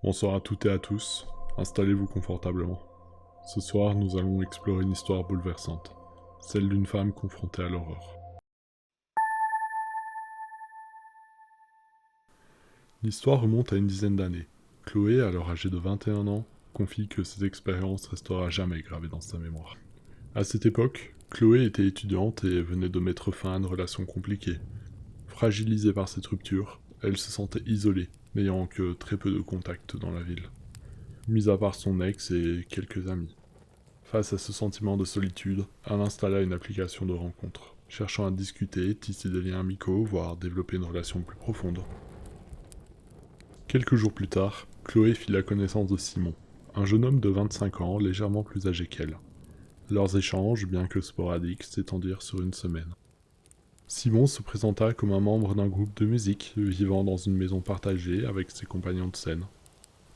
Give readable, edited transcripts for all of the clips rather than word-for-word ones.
Bonsoir à toutes et à tous, installez-vous confortablement. Ce soir, nous allons explorer une histoire bouleversante, celle d'une femme confrontée à l'horreur. L'histoire remonte à une dizaine d'années. Chloé, alors âgée de 21 ans, confie que cette expérience restera à jamais gravée dans sa mémoire. À cette époque, Chloé était étudiante et venait de mettre fin à une relation compliquée. Fragilisée par cette rupture, elle se sentait isolée, n'ayant que très peu de contacts dans la ville, mis à part son ex et quelques amis. Face à ce sentiment de solitude, elle installa une application de rencontre, cherchant à discuter, tisser des liens amicaux, voire développer une relation plus profonde. Quelques jours plus tard, Chloé fit la connaissance de Simon, un jeune homme de 25 ans, légèrement plus âgé qu'elle. Leurs échanges, bien que sporadiques, s'étendirent sur une semaine. Simon se présenta comme un membre d'un groupe de musique vivant dans une maison partagée avec ses compagnons de scène.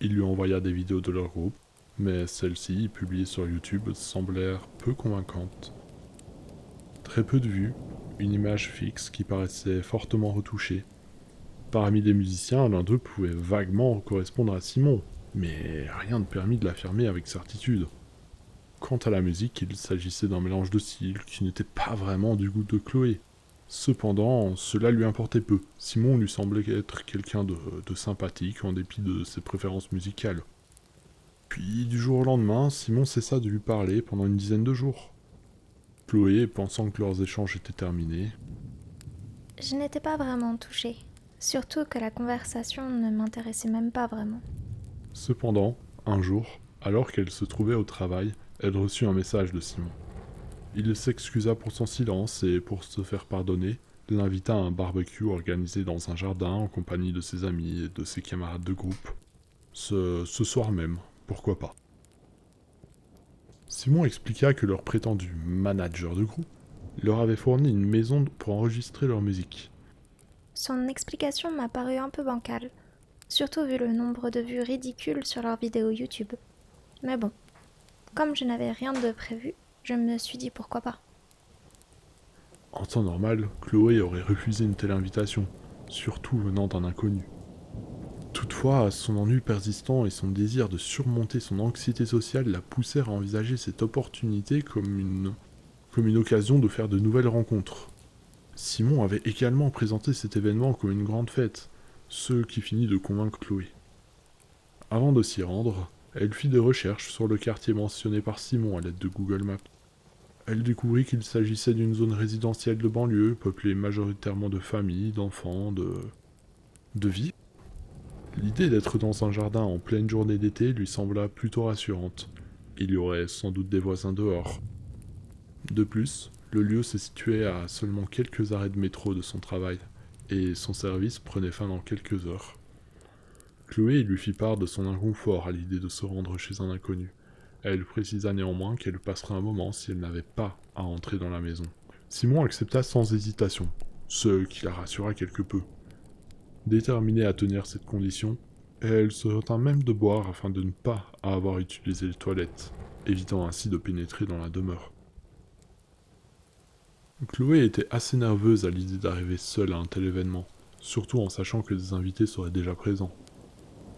Il lui envoya des vidéos de leur groupe, mais celles-ci, publiées sur YouTube, semblèrent peu convaincantes. Très peu de vues, une image fixe qui paraissait fortement retouchée. Parmi les musiciens, l'un d'eux pouvait vaguement correspondre à Simon, mais rien ne permit de l'affirmer avec certitude. Quant à la musique, il s'agissait d'un mélange de styles qui n'était pas vraiment du goût de Chloé. Cependant, cela lui importait peu. Simon lui semblait être quelqu'un de sympathique en dépit de ses préférences musicales. Puis, du jour au lendemain, Simon cessa de lui parler pendant une dizaine de jours. Chloé, pensant que leurs échanges étaient terminés, Je n'étais pas vraiment touchée, surtout que la conversation ne m'intéressait même pas vraiment. cependant, un jour, alors qu'elle se trouvait au travail, elle reçut un message de Simon. Il s'excusa pour son silence et, pour se faire pardonner, l'invita à un barbecue organisé dans un jardin en compagnie de ses amis et de ses camarades de groupe. Ce soir même, pourquoi pas. Simon expliqua que leur prétendu manager de groupe leur avait fourni une maison pour enregistrer leur musique. Son explication m'a paru un peu bancale, surtout vu le nombre de vues ridicules sur leurs vidéos YouTube. Mais bon, comme je n'avais rien de prévu, je me suis dit pourquoi pas. En temps normal, Chloé aurait refusé une telle invitation, surtout venant d'un inconnu. Toutefois, son ennui persistant et son désir de surmonter son anxiété sociale la poussèrent à envisager cette opportunité comme une occasion de faire de nouvelles rencontres. Simon avait également présenté cet événement comme une grande fête, ce qui finit de convaincre Chloé. Avant de s'y rendre, elle fit des recherches sur le quartier mentionné par Simon à l'aide de Google Maps. Elle découvrit qu'il s'agissait d'une zone résidentielle de banlieue, peuplée majoritairement de familles, d'enfants, de vie. L'idée d'être dans un jardin en pleine journée d'été lui sembla plutôt rassurante. Il y aurait sans doute des voisins dehors. De plus, le lieu se situait à seulement quelques arrêts de métro de son travail, et son service prenait fin dans quelques heures. Chloé lui fit part de son inconfort à l'idée de se rendre chez un inconnu. Elle précisa néanmoins qu'elle passerait un moment si elle n'avait pas à entrer dans la maison. Simon accepta sans hésitation, ce qui la rassura quelque peu. Déterminée à tenir cette condition, elle se retint même de boire afin de ne pas avoir utilisé les toilettes, évitant ainsi de pénétrer dans la demeure. Chloé était assez nerveuse à l'idée d'arriver seule à un tel événement, surtout en sachant que des invités seraient déjà présents.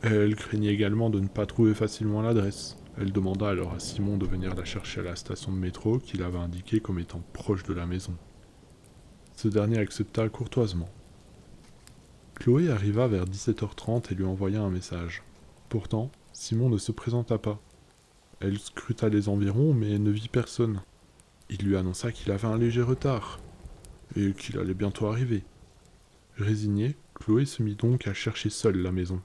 Elle craignait également de ne pas trouver facilement l'adresse. Elle demanda alors à Simon de venir la chercher à la station de métro qu'il avait indiquée comme étant proche de la maison. Ce dernier accepta courtoisement. Chloé arriva vers 17h30 et lui envoya un message. Pourtant, Simon ne se présenta pas. Elle scruta les environs mais ne vit personne. Il lui annonça qu'il avait un léger retard et qu'il allait bientôt arriver. Résignée, Chloé se mit donc à chercher seule la maison.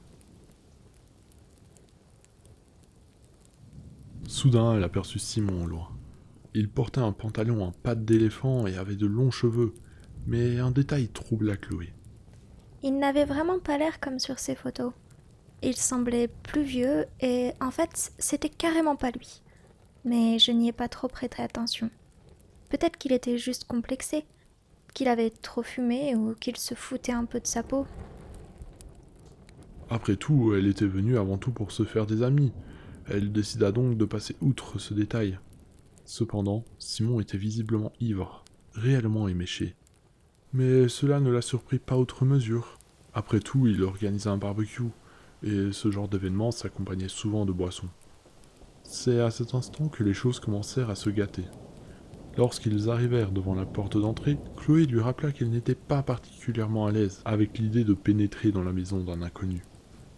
Soudain, elle aperçut Simon au loin. Il portait un pantalon en pattes d'éléphant et avait de longs cheveux, mais un détail troubla Chloé. Il n'avait vraiment pas l'air comme sur ses photos. Il semblait plus vieux et en fait, c'était carrément pas lui. Mais je n'y ai pas trop prêté attention. Peut-être qu'il était juste complexé, qu'il avait trop fumé ou qu'il se foutait un peu de sa peau. Après tout, elle était venue avant tout pour se faire des amis. Elle décida donc de passer outre ce détail. Cependant, Simon était visiblement ivre, réellement éméché. Mais cela ne la surprit pas outre mesure. Après tout, il organisait un barbecue. et ce genre d'événement s'accompagnait souvent de boissons. C'est à cet instant que les choses commencèrent à se gâter. Lorsqu'ils arrivèrent devant la porte d'entrée, Chloé lui rappela qu'elle n'était pas particulièrement à l'aise avec l'idée de pénétrer dans la maison d'un inconnu.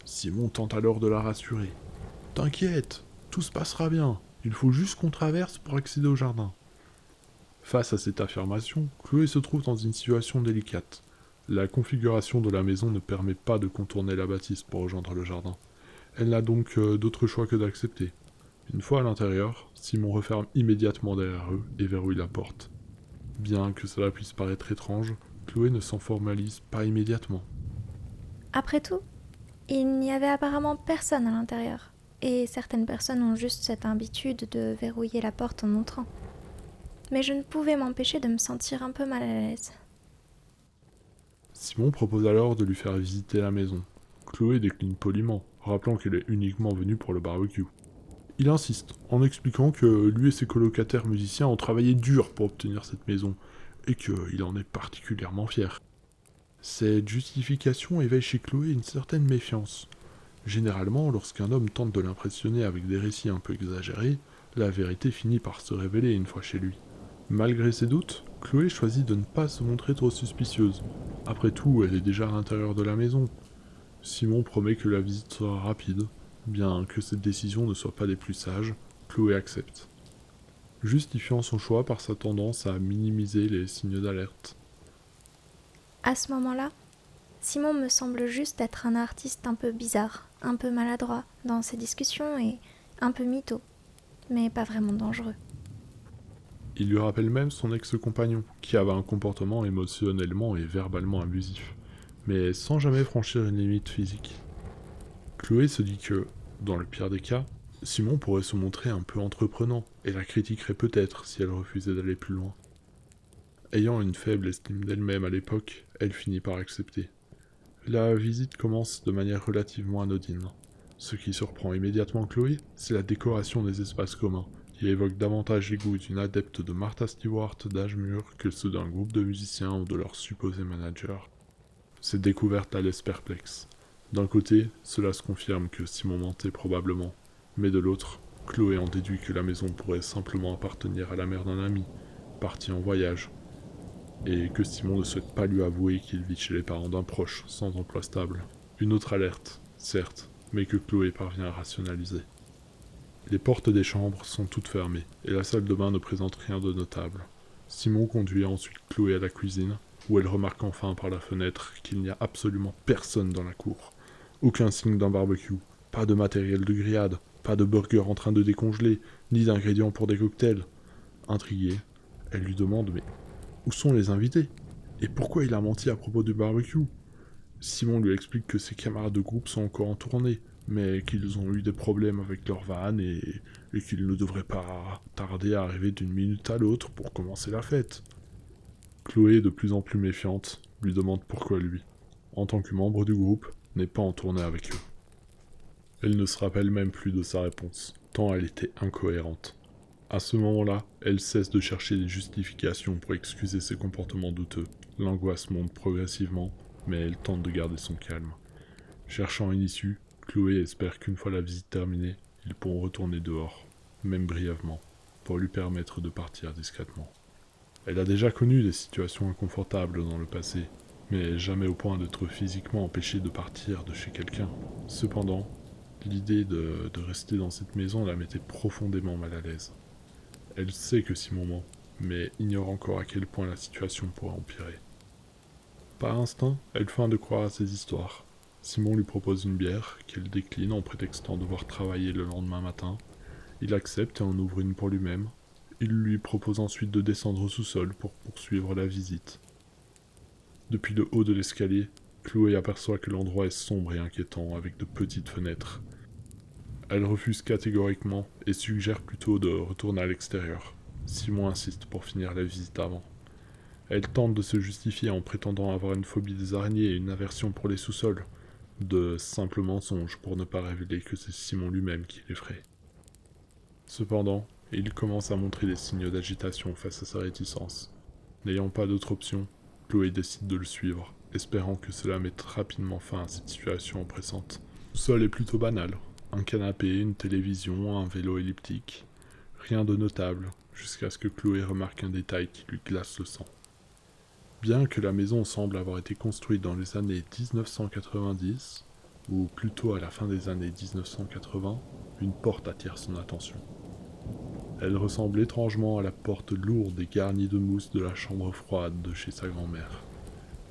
Simon tente alors de la rassurer. « T'inquiète, tout se passera bien, il faut juste qu'on traverse pour accéder au jardin. » Face à cette affirmation, Chloé se trouve dans une situation délicate. La configuration de la maison ne permet pas de contourner la bâtisse pour rejoindre le jardin. Elle n'a donc d'autre choix que d'accepter. Une fois à l'intérieur, Simon referme immédiatement derrière eux et verrouille la porte. Bien que cela puisse paraître étrange, Chloé ne s'en formalise pas immédiatement. Après tout, il n'y avait apparemment personne à l'intérieur, et certaines personnes ont juste cette habitude de verrouiller la porte en entrant. Mais je ne pouvais m'empêcher de me sentir un peu mal à l'aise. Simon propose alors de lui faire visiter la maison. Chloé décline poliment, rappelant qu'elle est uniquement venue pour le barbecue. Il insiste, en expliquant que lui et ses colocataires musiciens ont travaillé dur pour obtenir cette maison, et qu'il en est particulièrement fier. Cette justification éveille chez Chloé une certaine méfiance. Généralement, lorsqu'un homme tente de l'impressionner avec des récits un peu exagérés, la vérité finit par se révéler une fois chez lui. Malgré ses doutes, Chloé choisit de ne pas se montrer trop suspicieuse. Après tout, elle est déjà à l'intérieur de la maison. Simon promet que la visite sera rapide. Bien que cette décision ne soit pas des plus sages, Chloé accepte, justifiant son choix par sa tendance à minimiser les signes d'alerte. À ce moment-là, Simon me semble juste être un artiste un peu bizarre, un peu maladroit dans ses discussions et un peu mytho, mais pas vraiment dangereux. Il lui rappelle même son ex-compagnon, qui avait un comportement émotionnellement et verbalement abusif, mais sans jamais franchir une limite physique. Chloé se dit que, dans le pire des cas, Simon pourrait se montrer un peu entreprenant, et la critiquerait peut-être si elle refusait d'aller plus loin. Ayant une faible estime d'elle-même à l'époque, elle finit par accepter. La visite commence de manière relativement anodine. Ce qui surprend immédiatement Chloé, c'est la décoration des espaces communs, qui évoque davantage les goûts d'une adepte de Martha Stewart d'âge mûr que ceux d'un groupe de musiciens ou de leur supposé manager. Cette découverte la laisse perplexe. D'un côté, cela se confirme que Simon mentait probablement, mais de l'autre, Chloé en déduit que la maison pourrait simplement appartenir à la mère d'un ami, parti en voyage, et que Simon ne souhaite pas lui avouer qu'il vit chez les parents d'un proche, sans emploi stable. Une autre alerte, certes, mais que Chloé parvient à rationaliser. Les portes des chambres sont toutes fermées, et la salle de bain ne présente rien de notable. Simon conduit ensuite Chloé à la cuisine, où elle remarque enfin par la fenêtre qu'il n'y a absolument personne dans la cour. Aucun signe d'un barbecue, pas de matériel de grillade, pas de burger en train de décongeler, ni d'ingrédients pour des cocktails. Intriguée, elle lui demande « Mais où sont les invités? Et pourquoi il a menti à propos du barbecue ?» Simon lui explique que ses camarades de groupe sont encore en tournée, mais qu'ils ont eu des problèmes avec leur van et qu'ils ne devraient pas tarder à arriver d'une minute à l'autre pour commencer la fête. Chloé, de plus en plus méfiante, lui demande pourquoi lui, en tant que membre du groupe, n'est pas en tournée avec eux. Elle ne se rappelle même plus de sa réponse, tant elle était incohérente. À ce moment-là, elle cesse de chercher des justifications pour excuser ses comportements douteux. L'angoisse monte progressivement, mais elle tente de garder son calme. Cherchant une issue, Chloé espère qu'une fois la visite terminée, ils pourront retourner dehors, même brièvement, pour lui permettre de partir discrètement. Elle a déjà connu des situations inconfortables dans le passé, mais jamais au point d'être physiquement empêchée de partir de chez quelqu'un. Cependant, l'idée de rester dans cette maison la mettait profondément mal à l'aise. Elle sait que Simon ment, mais ignore encore à quel point la situation pourrait empirer. Par instinct, elle feint de croire à ces histoires. Simon lui propose une bière, qu'elle décline en prétextant devoir travailler le lendemain matin. Il accepte et en ouvre une pour lui-même. Il lui propose ensuite de descendre au sous-sol pour poursuivre la visite. Depuis le haut de l'escalier, Chloé aperçoit que l'endroit est sombre et inquiétant, avec de petites fenêtres. Elle refuse catégoriquement et suggère plutôt de retourner à l'extérieur. Simon insiste pour finir la visite avant. Elle tente de se justifier en prétendant avoir une phobie des araignées et une aversion pour les sous-sols. De simples mensonges pour ne pas révéler que c'est Simon lui-même qui l'effraie. Cependant, il commence à montrer des signes d'agitation face à sa réticence. N'ayant pas d'autre option, Chloé décide de le suivre, espérant que cela mette rapidement fin à cette situation oppressante. Le sol est plutôt banal. Un canapé, une télévision, un vélo elliptique. Rien de notable, jusqu'à ce que Chloé remarque un détail qui lui glace le sang. Bien que la maison semble avoir été construite dans les années 1990, ou plutôt à la fin des années 1980, une porte attire son attention. Elle ressemble étrangement à la porte lourde et garnie de mousse de la chambre froide de chez sa grand-mère.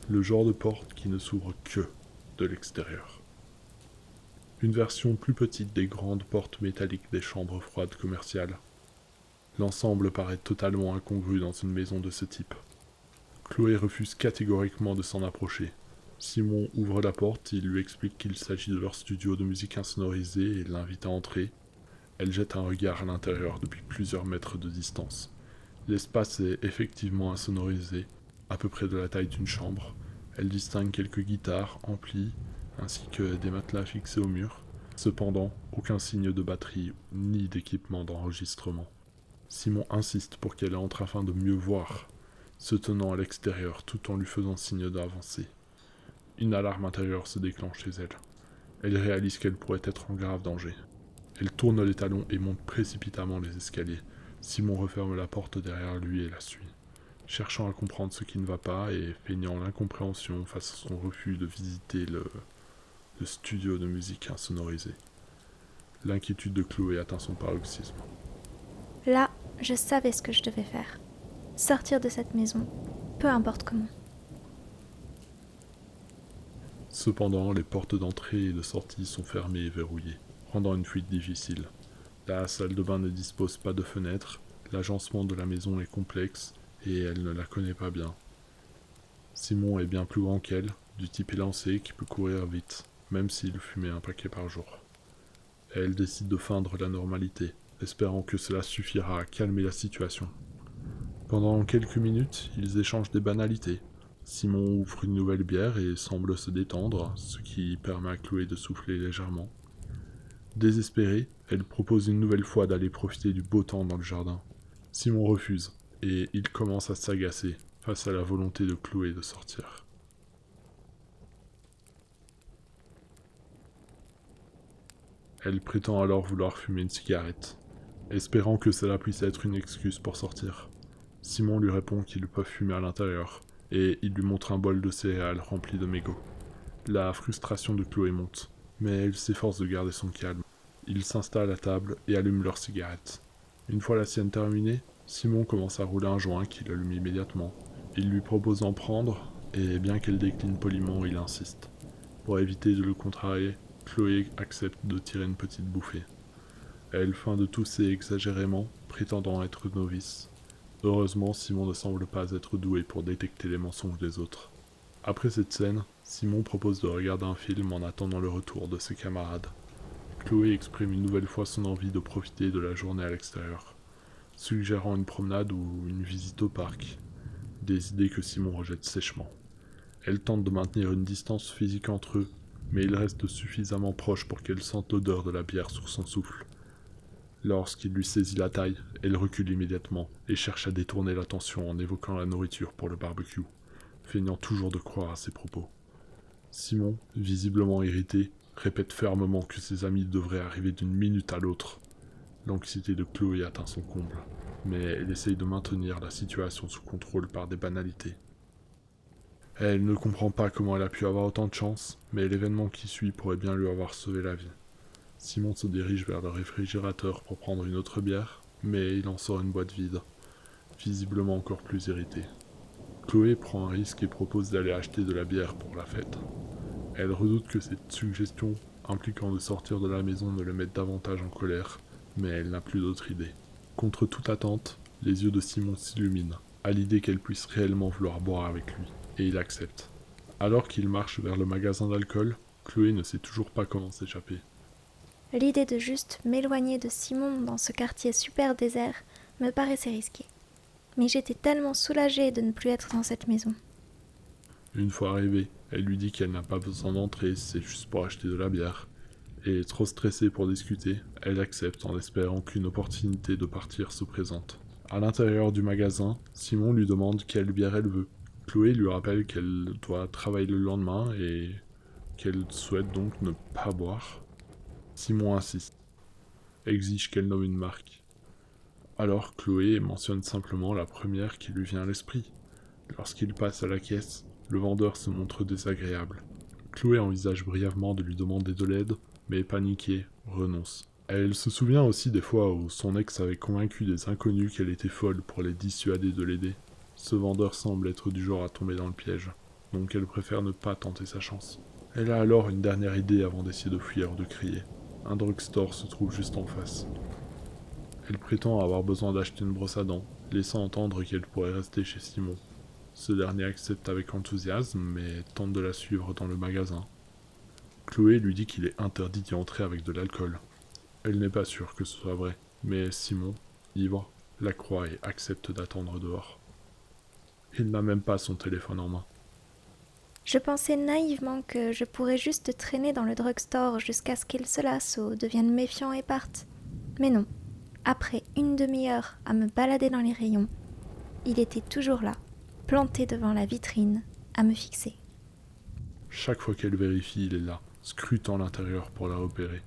Le genre de porte qui ne s'ouvre que de l'extérieur. Une version plus petite des grandes portes métalliques des chambres froides commerciales. L'ensemble paraît totalement incongru dans une maison de ce type. Chloé refuse catégoriquement de s'en approcher. Simon ouvre la porte, il lui explique qu'il s'agit de leur studio de musique insonorisée et l'invite à entrer. Elle jette un regard à l'intérieur depuis plusieurs mètres de distance. L'espace est effectivement insonorisé, à peu près de la taille d'une chambre. Elle distingue quelques guitares, amplis, ainsi que des matelas fixés au mur. Cependant, aucun signe de batterie ni d'équipement d'enregistrement. Simon insiste pour qu'elle entre afin de mieux voir, se tenant à l'extérieur tout en lui faisant signe d'avancer. Une alarme intérieure se déclenche chez elle. Elle réalise qu'elle pourrait être en grave danger. Elle tourne les talons et monte précipitamment les escaliers. Simon referme la porte derrière lui et la suit, cherchant à comprendre ce qui ne va pas et feignant l'incompréhension face à son refus de visiter le studio de musique insonorisé. L'inquiétude de Chloé atteint son paroxysme. Là, je savais ce que je devais faire. Sortir de cette maison, peu importe comment. Cependant, les portes d'entrée et de sortie sont fermées et verrouillées, rendant une fuite difficile. La salle de bain ne dispose pas de fenêtres, l'agencement de la maison est complexe et elle ne la connaît pas bien. Simon est bien plus grand qu'elle, du type élancé qui peut courir vite, même s'il fumait un paquet par jour. Elle décide de feindre la normalité, espérant que cela suffira à calmer la situation. Pendant quelques minutes, ils échangent des banalités. Simon ouvre une nouvelle bière et semble se détendre, ce qui permet à Chloé de souffler légèrement. Désespérée, elle propose une nouvelle fois d'aller profiter du beau temps dans le jardin. Simon refuse, et il commence à s'agacer face à la volonté de Chloé de sortir. Elle prétend alors vouloir fumer une cigarette, espérant que cela puisse être une excuse pour sortir. Simon lui répond qu'ils peuvent fumer à l'intérieur, et il lui montre un bol de céréales rempli de mégots. La frustration de Chloé monte, mais elle s'efforce de garder son calme. Ils s'installent à table et allument leur cigarette. Une fois la sienne terminée, Simon commence à rouler un joint qu'il allume immédiatement. Il lui propose d'en prendre, et bien qu'elle décline poliment, il insiste. Pour éviter de le contrarier, Chloé accepte de tirer une petite bouffée. Elle feint de tousser exagérément, prétendant être novice. Heureusement, Simon ne semble pas être doué pour détecter les mensonges des autres. Après cette scène, Simon propose de regarder un film en attendant le retour de ses camarades. Chloé exprime une nouvelle fois son envie de profiter de la journée à l'extérieur, suggérant une promenade ou une visite au parc, des idées que Simon rejette sèchement. Elle tente de maintenir une distance physique entre eux, mais il reste suffisamment proche pour qu'elle sente l'odeur de la bière sur son souffle. Lorsqu'il lui saisit la taille, elle recule immédiatement et cherche à détourner l'attention en évoquant la nourriture pour le barbecue, feignant toujours de croire à ses propos. Simon, visiblement irrité, répète fermement que ses amis devraient arriver d'une minute à l'autre. L'anxiété de Chloé atteint son comble, mais elle essaye de maintenir la situation sous contrôle par des banalités. Elle ne comprend pas comment elle a pu avoir autant de chance, mais l'événement qui suit pourrait bien lui avoir sauvé la vie. Simon se dirige vers le réfrigérateur pour prendre une autre bière, mais il en sort une boîte vide, visiblement encore plus irrité. Chloé prend un risque et propose d'aller acheter de la bière pour la fête. Elle redoute que cette suggestion impliquant de sortir de la maison ne le mette davantage en colère, mais elle n'a plus d'autre idée. Contre toute attente, les yeux de Simon s'illuminent, à l'idée qu'elle puisse réellement vouloir boire avec lui, et il accepte. Alors qu'il marche vers le magasin d'alcool, Chloé ne sait toujours pas comment s'échapper. L'idée de juste m'éloigner de Simon dans ce quartier super désert me paraissait risquée. Mais j'étais tellement soulagée de ne plus être dans cette maison. Une fois arrivée, elle lui dit qu'elle n'a pas besoin d'entrer, c'est juste pour acheter de la bière. Et trop stressée pour discuter, elle accepte en espérant qu'une opportunité de partir se présente. À l'intérieur du magasin, Simon lui demande quelle bière elle veut. Chloé lui rappelle qu'elle doit travailler le lendemain et qu'elle souhaite donc ne pas boire. Simon insiste, exige qu'elle nomme une marque. Alors Chloé mentionne simplement la première qui lui vient à l'esprit. Lorsqu'il passe à la caisse, le vendeur se montre désagréable. Chloé envisage brièvement de lui demander de l'aide, mais paniquée, renonce. Elle se souvient aussi des fois où son ex avait convaincu des inconnus qu'elle était folle pour les dissuader de l'aider. Ce vendeur semble être du genre à tomber dans le piège, donc elle préfère ne pas tenter sa chance. Elle a alors une dernière idée avant d'essayer de fuir ou de crier. Un drugstore se trouve juste en face. Elle prétend avoir besoin d'acheter une brosse à dents, laissant entendre qu'elle pourrait rester chez Simon. Ce dernier accepte avec enthousiasme, mais tente de la suivre dans le magasin. Chloé lui dit qu'il est interdit d'y entrer avec de l'alcool. Elle n'est pas sûre que ce soit vrai, mais Simon, ivre, la croit et accepte d'attendre dehors. Il n'a même pas son téléphone en main. Je pensais naïvement que je pourrais juste traîner dans le drugstore jusqu'à ce qu'il se lasse ou devienne méfiant et parte. Mais non. Après une demi-heure à me balader dans les rayons, il était toujours là, planté devant la vitrine, à me fixer. Chaque fois qu'elle vérifie, il est là, scrutant l'intérieur pour la repérer.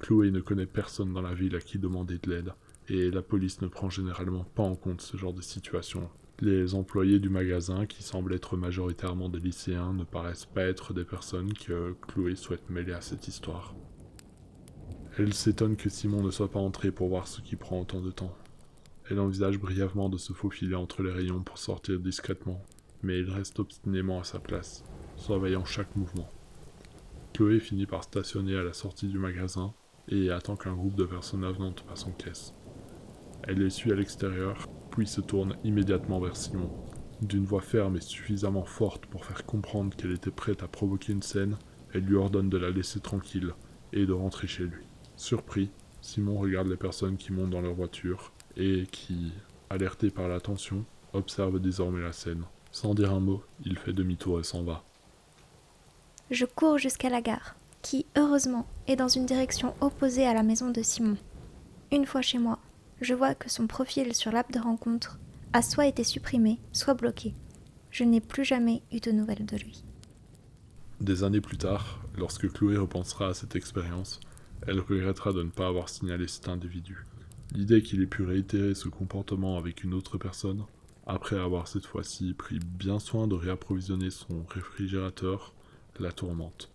Chloé ne connaît personne dans la ville à qui demander de l'aide, et la police ne prend généralement pas en compte ce genre de situation. Les employés du magasin, qui semblent être majoritairement des lycéens, ne paraissent pas être des personnes que Chloé souhaite mêler à cette histoire. Elle s'étonne que Simon ne soit pas entré pour voir ce qui prend autant de temps. Elle envisage brièvement de se faufiler entre les rayons pour sortir discrètement, mais il reste obstinément à sa place, surveillant chaque mouvement. Chloé finit par stationner à la sortie du magasin et attend qu'un groupe de personnes avenantes passe en caisse. Elle les suit à l'extérieur, puis se tourne immédiatement vers Simon. D'une voix ferme et suffisamment forte pour faire comprendre qu'elle était prête à provoquer une scène, elle lui ordonne de la laisser tranquille et de rentrer chez lui. Surpris, Simon regarde les personnes qui montent dans leur voiture et qui, alertés par la tension, observent désormais la scène. Sans dire un mot, il fait demi-tour et s'en va. Je cours jusqu'à la gare, qui, heureusement, est dans une direction opposée à la maison de Simon. Une fois chez moi, je vois que son profil sur l'app de rencontre a soit été supprimé, soit bloqué. Je n'ai plus jamais eu de nouvelles de lui. Des années plus tard, lorsque Chloé repensera à cette expérience, elle regrettera de ne pas avoir signalé cet individu. L'idée qu'il ait pu réitérer ce comportement avec une autre personne, après avoir cette fois-ci pris bien soin de réapprovisionner son réfrigérateur, la tourmente.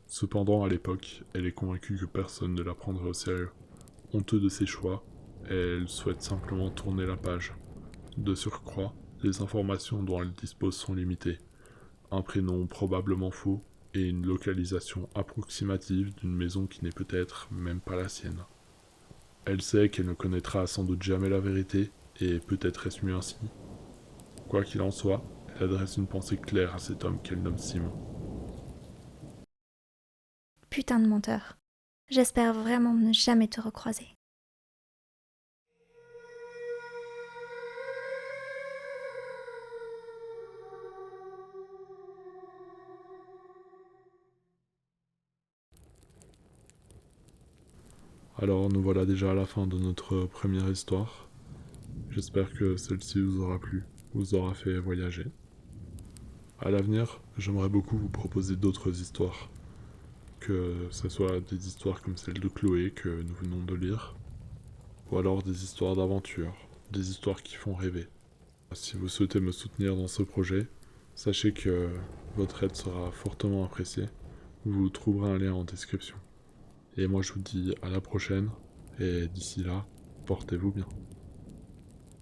Cependant, à l'époque, elle est convaincue que personne ne la prendrait au sérieux. Honteux de ses choix, elle souhaite simplement tourner la page. De surcroît, les informations dont elle dispose sont limitées. Un prénom probablement faux et une localisation approximative d'une maison qui n'est peut-être même pas la sienne. Elle sait qu'elle ne connaîtra sans doute jamais la vérité, et peut-être est-ce mieux ainsi. Quoi qu'il en soit, elle adresse une pensée claire à cet homme qu'elle nomme Simon. Putain de menteur. J'espère vraiment ne jamais te recroiser. Alors nous voilà déjà à la fin de notre première histoire. J'espère que celle-ci vous aura plu, vous aura fait voyager. À l'avenir, j'aimerais beaucoup vous proposer d'autres histoires. Que ce soit des histoires comme celle de Chloé que nous venons de lire, ou alors des histoires d'aventure, des histoires qui font rêver. Si vous souhaitez me soutenir dans ce projet, sachez que votre aide sera fortement appréciée. Vous trouverez un lien en description. Et moi je vous dis à la prochaine, et d'ici là, portez-vous bien.